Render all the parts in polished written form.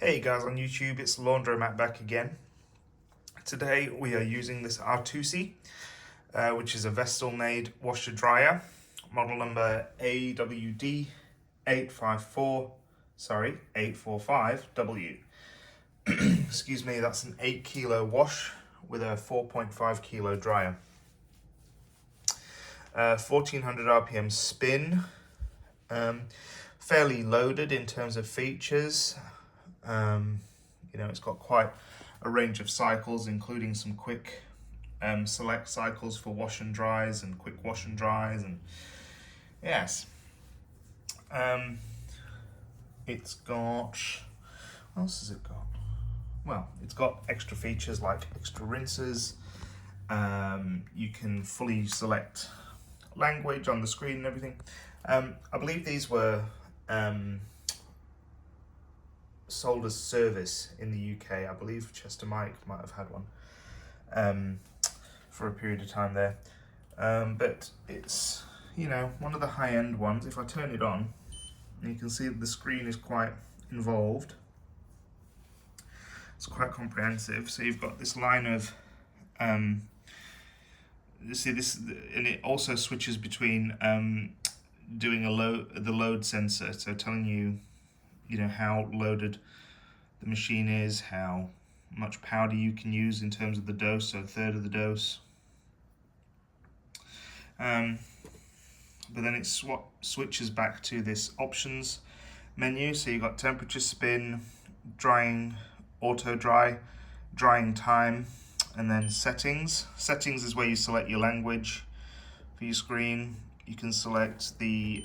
Hey guys on YouTube, it's Laundromat back again. Today we are using this Artusi, which is a Vestel-made washer dryer, model number AWD 845W. Excuse me, that's an 8 kilo wash with a 4.5 kilo dryer. 1400 RPM spin, fairly loaded in terms of features. It's got quite a range of cycles, including some quick select cycles for wash and dries and quick wash and dries, and yes. It's got, what else has it got? Well, it's got extra features like extra rinses. You can fully select language on the screen and everything. I believe these were sold as service in the UK. I believe Chester Mike might have had one for a period of time there. But it's, one of the high-end ones. If I turn it on, you can see that the screen is quite involved. It's quite comprehensive. So you've got this line of, you see this, and it also switches between doing the load sensor, so telling you, how loaded the machine is, how much powder you can use in terms of the dose, so a third of the dose. But then it switches back to this options menu. So you've got temperature, spin, drying, auto dry, drying time, and then settings. Settings is where you select your language for your screen. You can select the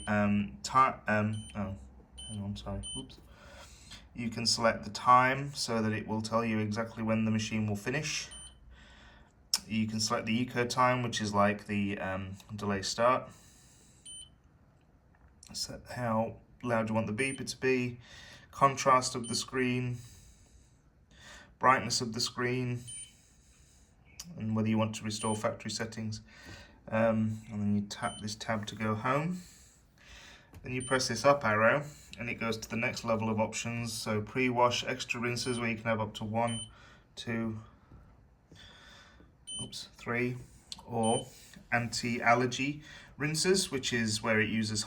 You can select the time so that it will tell you exactly when the machine will finish. You can select the eco time, which is like the delay start. Set how loud you want the beeper to be, contrast of the screen, brightness of the screen, and whether you want to restore factory settings. And then you tap this tab to go home. Then you press this up arrow and it goes to the next level of options. So pre-wash, extra rinses, where you can have up to 1, 2, 3, or anti-allergy rinses, which is where it uses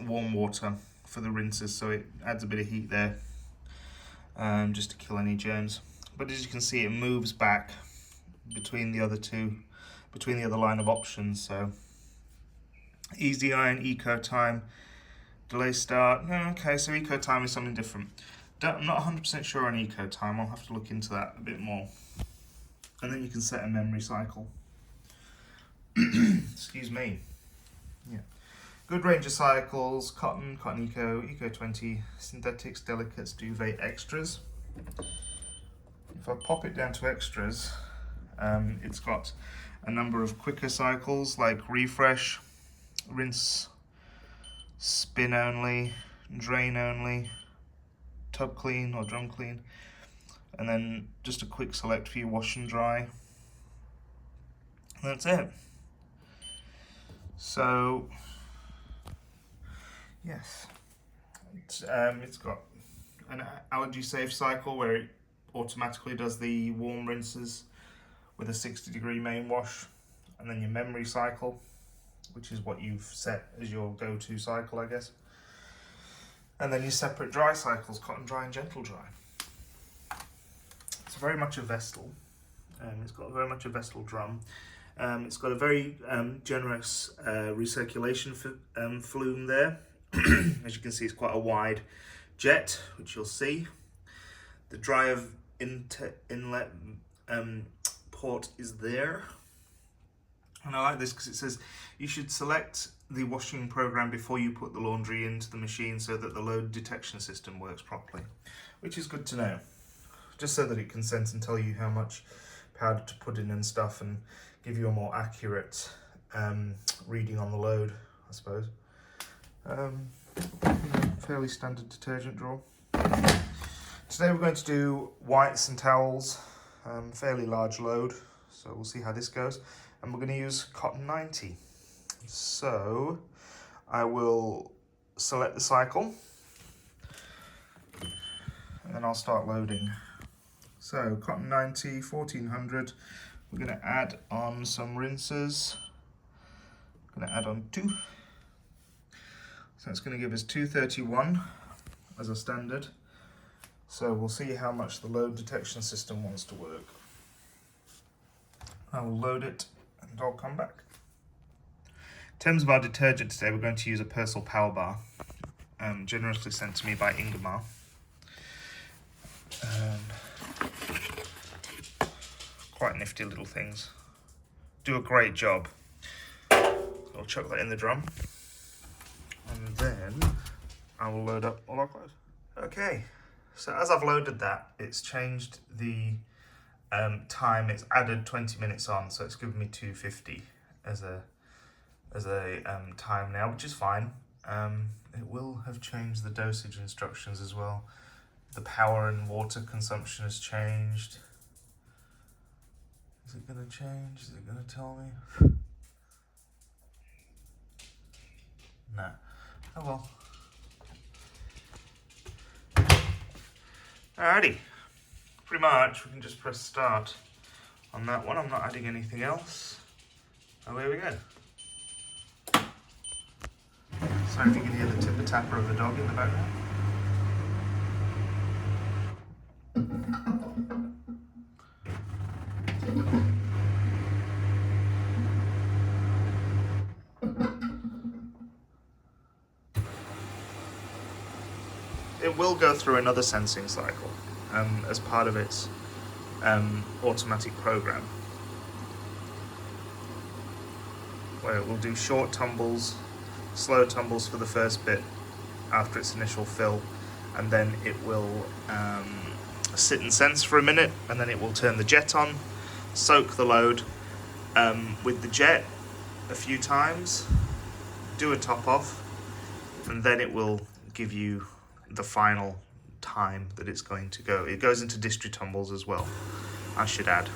warm water for the rinses, so it adds a bit of heat there, just to kill any germs. But as you can see, it moves back between the other line of options. So easy iron, eco time, delay start. Okay, so eco time is something different. I'm not 100% sure on eco time. I'll have to look into that a bit more. And then you can set a memory cycle. Excuse me. Yeah. Good range of cycles: cotton, cotton eco, eco 20, synthetics, delicates, duvet, extras. If I pop it down to extras, it's got a number of quicker cycles like refresh, rinse, spin only, drain only, tub clean or drum clean, and then just a quick select for your wash and dry. And that's it. So yes, it's got an allergy safe cycle where it automatically does the warm rinses with a 60-degree main wash, and then your memory cycle, which is what you've set as your go-to cycle, I guess. And then your separate dry cycles: cotton dry and gentle dry. It's very much a Vestel. It's got very much a Vestel drum. It's got a very generous recirculation flume there. As you can see, it's quite a wide jet, which you'll see. The dryer inlet port is there. And I like this because it says you should select the washing program before you put the laundry into the machine so that the load detection system works properly, which is good to know, just so that it can sense and tell you how much powder to put in and stuff, and give you a more accurate reading on the load, I suppose. Fairly standard detergent drawer. Today we're going to do whites and towels, fairly large load, so we'll see how this goes. And we're going to use cotton 90. So I will select the cycle. and I'll start loading. So cotton 90, 1400. We're going to add on some rinsers. I'm going to add on 2. So it's going to give us 231 as a standard. So we'll see how much the load detection system wants to work. I will load it and I'll come back. In terms of our detergent today, we're going to use a Persil Power Bar, generously sent to me by Ingemar. Quite nifty little things. Do a great job. I'll chuck that in the drum. And then I will load up all our clothes. Okay, so as I've loaded that, it's changed the time. It's added 20 minutes on, so it's given me 250 as a time now, which is fine. It will have changed the dosage instructions as well. The power and water consumption has changed. Is it going to change? Is it going to tell me? No. Oh well. Alrighty. Pretty much, we can just press start on that one. I'm not adding anything else. Away we go. Sorry if you can hear the tipper-tapper of the dog in the background. It will go through another sensing cycle as part of its automatic program, where it will do short tumbles, slow tumbles for the first bit after its initial fill, and then it will sit and sense for a minute, and then it will turn the jet on, soak the load with the jet a few times, do a top off, and then it will give you the final time that it's going to go. It goes into distri tumbles as well, I should add,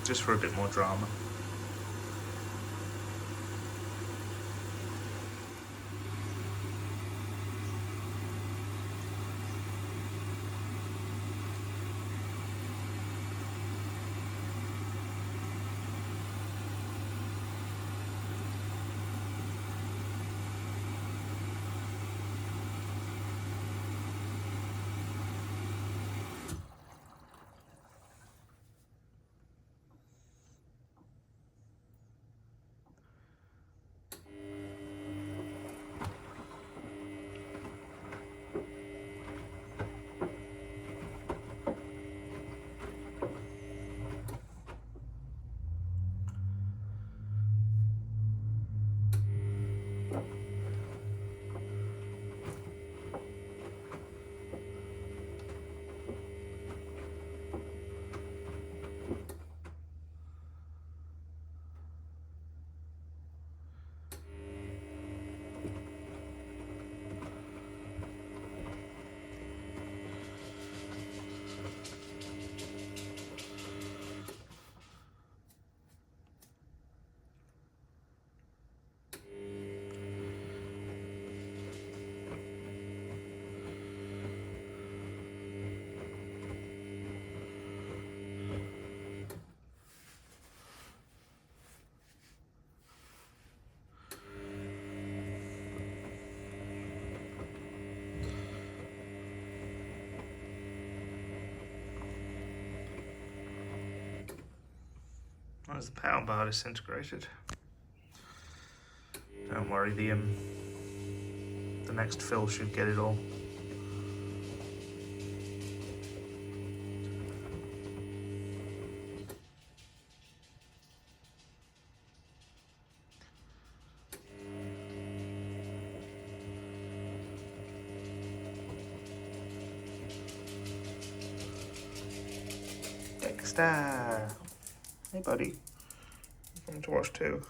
just for a bit more drama. As the power bar disintegrated. Don't worry, the next fill should get it all. Dexter! Hey buddy, come to watch too.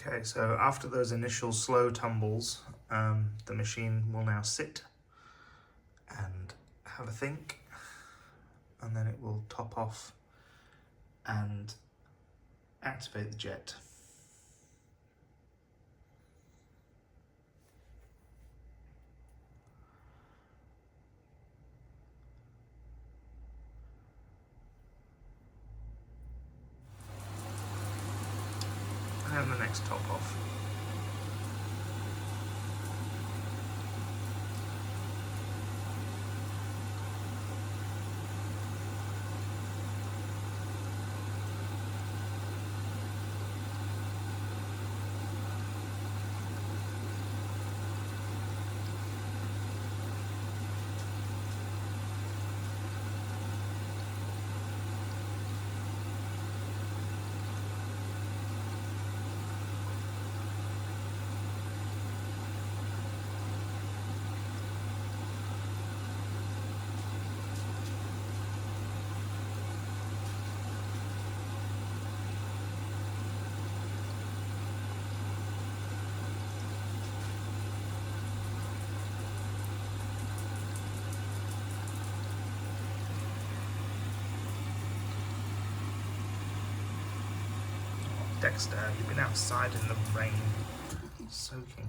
Okay, so after those initial slow tumbles, the machine will now sit and have a think, and then it will top off and activate the jet. And the next top off. Dexter, you've been outside in the rain, soaking.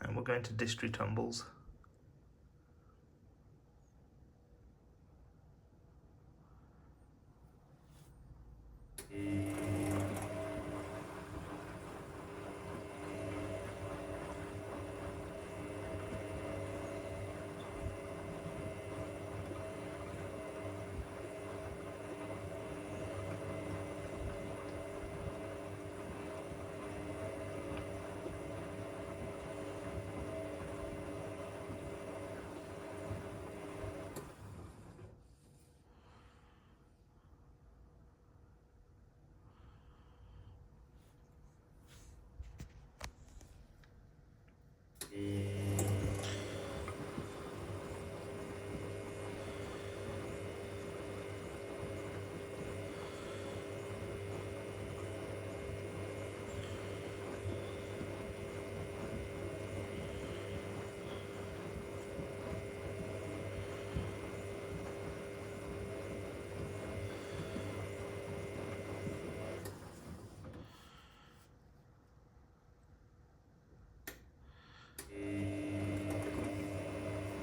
And we're going to Distri tumbles.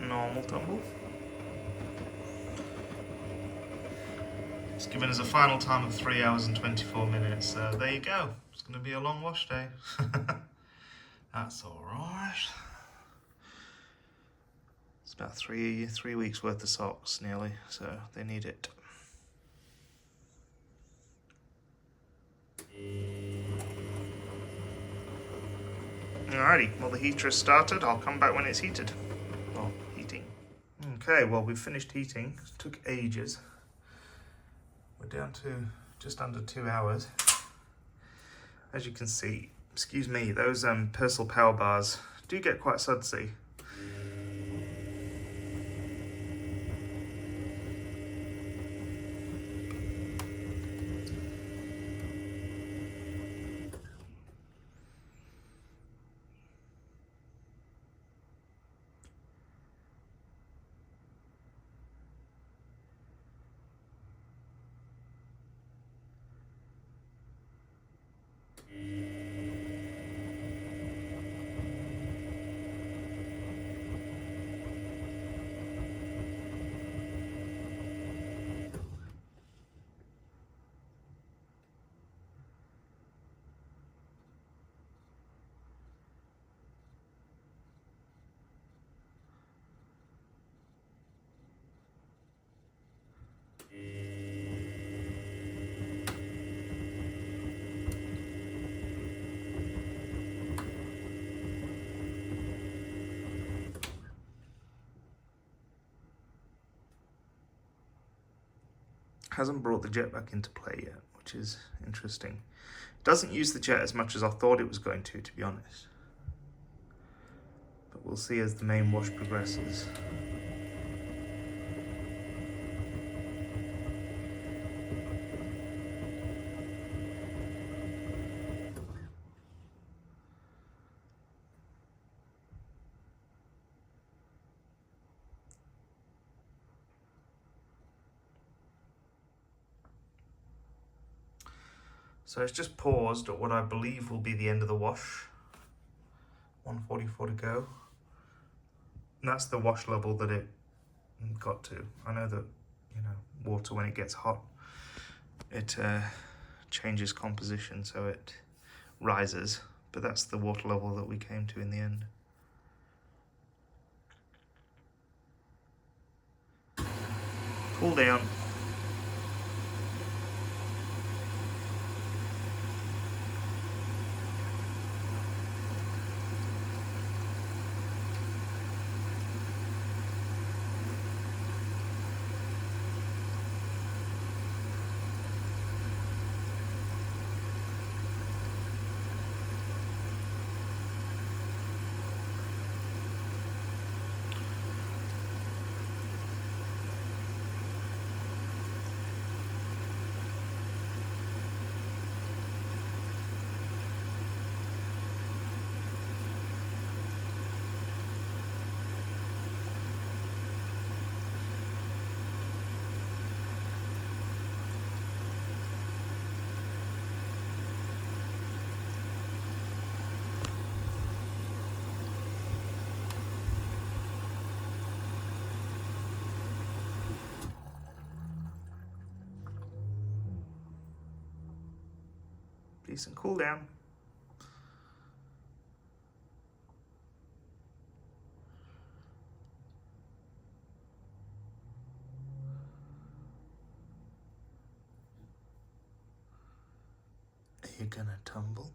Normal tumble. It's given us a final time of 3 hours and 24 minutes. So there you go. It's going to be a long wash day. That's all right. It's about three weeks worth of socks nearly, so they need it. Alrighty, well the heater has started. I'll come back when it's heated. Well, heating. Okay, well we've finished heating. It took ages. We're down to just under 2 hours. As you can see, excuse me, those Persil power bars do get quite sudsy. Hasn't brought the jet back into play yet, which is interesting. It doesn't use the jet as much as I thought it was going to be honest. But we'll see as the main wash progresses. So it's just paused at what I believe will be the end of the wash. 144 to go. And that's the wash level that it got to. I know that, you know, water when it gets hot, it changes composition, so it rises. But that's the water level that we came to in the end. Cool down. Decent cool down. Are you gonna tumble?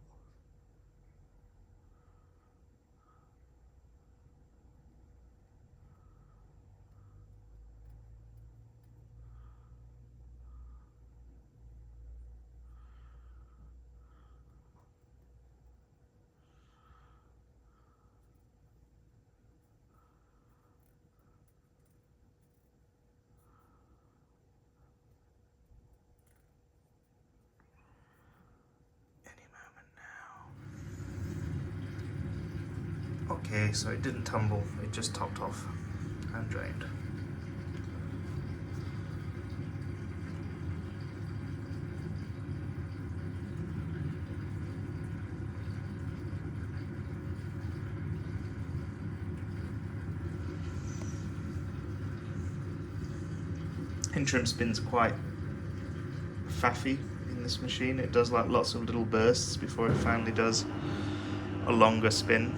Okay, so it didn't tumble, it just topped off and drained. Interim spins are quite faffy in this machine. It does like lots of little bursts before it finally does a longer spin.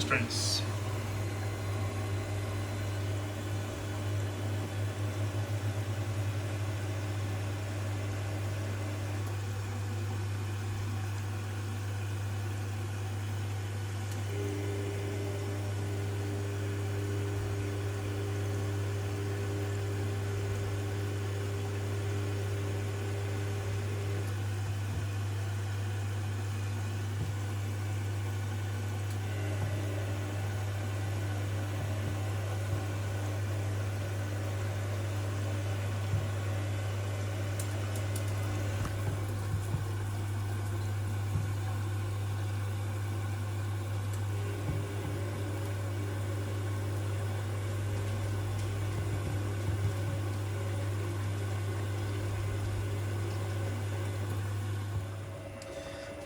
last rinse.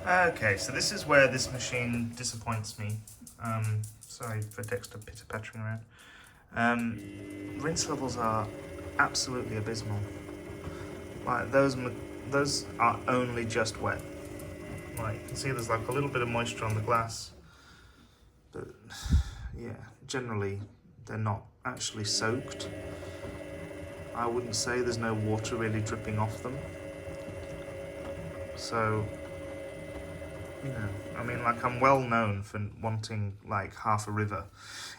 Okay, so this is where this machine disappoints me. Sorry for Dexter pitter-pattering around. Rinse levels are absolutely abysmal. Like those are only just wet. Like you can see, there's like a little bit of moisture on the glass, but yeah, generally they're not actually soaked. I wouldn't say there's no water really dripping off them. So, you know, I mean, like, I'm well known for wanting like half a river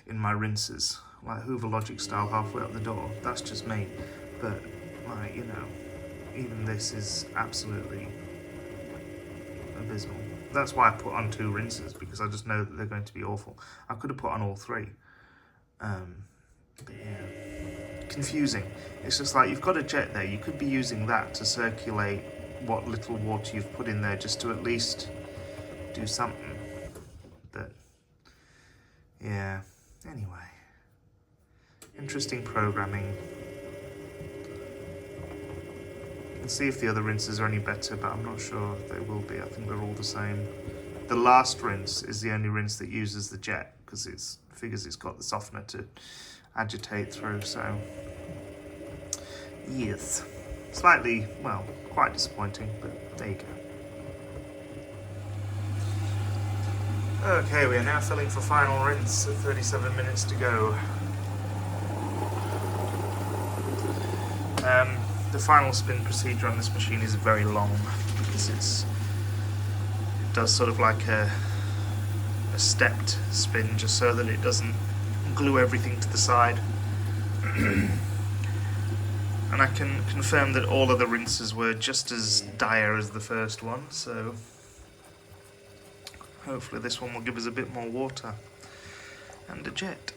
in my rinses, like Hoover Logic style halfway up the door. That's just me. But like, you know, even this is absolutely abysmal. That's why I put on 2 rinses, because I just know that they're going to be awful. I could have put on all 3. But yeah, confusing. It's just like, you've got a jet there. You could be using that to circulate what little water you've put in there, just to at least do something. But yeah, anyway, interesting programming. You can see if the other rinses are any better, but I'm not sure if they will be. I think they're all the same. The last rinse is the only rinse that uses the jet, because it figures it's got the softener to agitate through. So yes, slightly, well, quite disappointing, but there you go. Okay, we are now filling for final rinse at 37 minutes to go. The final spin procedure on this machine is very long, because it does sort of like a stepped spin, just so that it doesn't glue everything to the side. And I can confirm that all of the rinses were just as dire as the first one, so hopefully this one will give us a bit more water and a jet.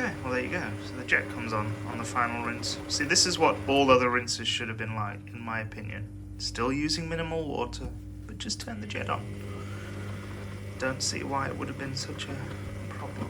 Okay, well there you go. So the jet comes on the final rinse. See, this is what all other rinses should have been like, in my opinion. Still using minimal water, but just turn the jet on. Don't see why it would have been such a problem.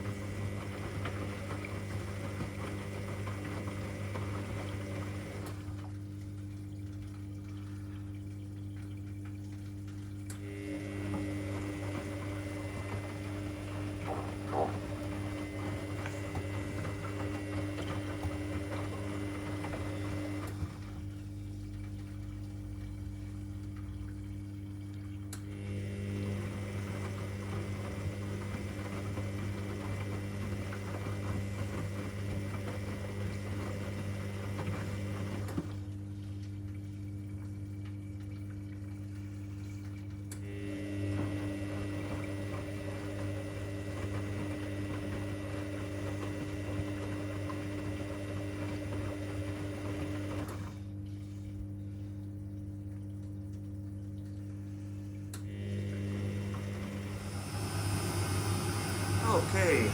Okay,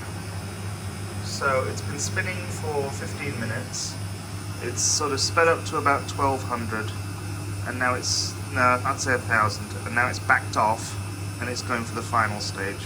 so it's been spinning for 15 minutes. It's sort of sped up to about 1200, and now it's, no, I'd say 1000, and now it's backed off, and it's going for the final stage.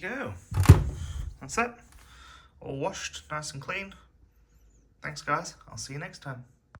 you go. That's it. All washed, nice and clean. Thanks guys, I'll see you next time.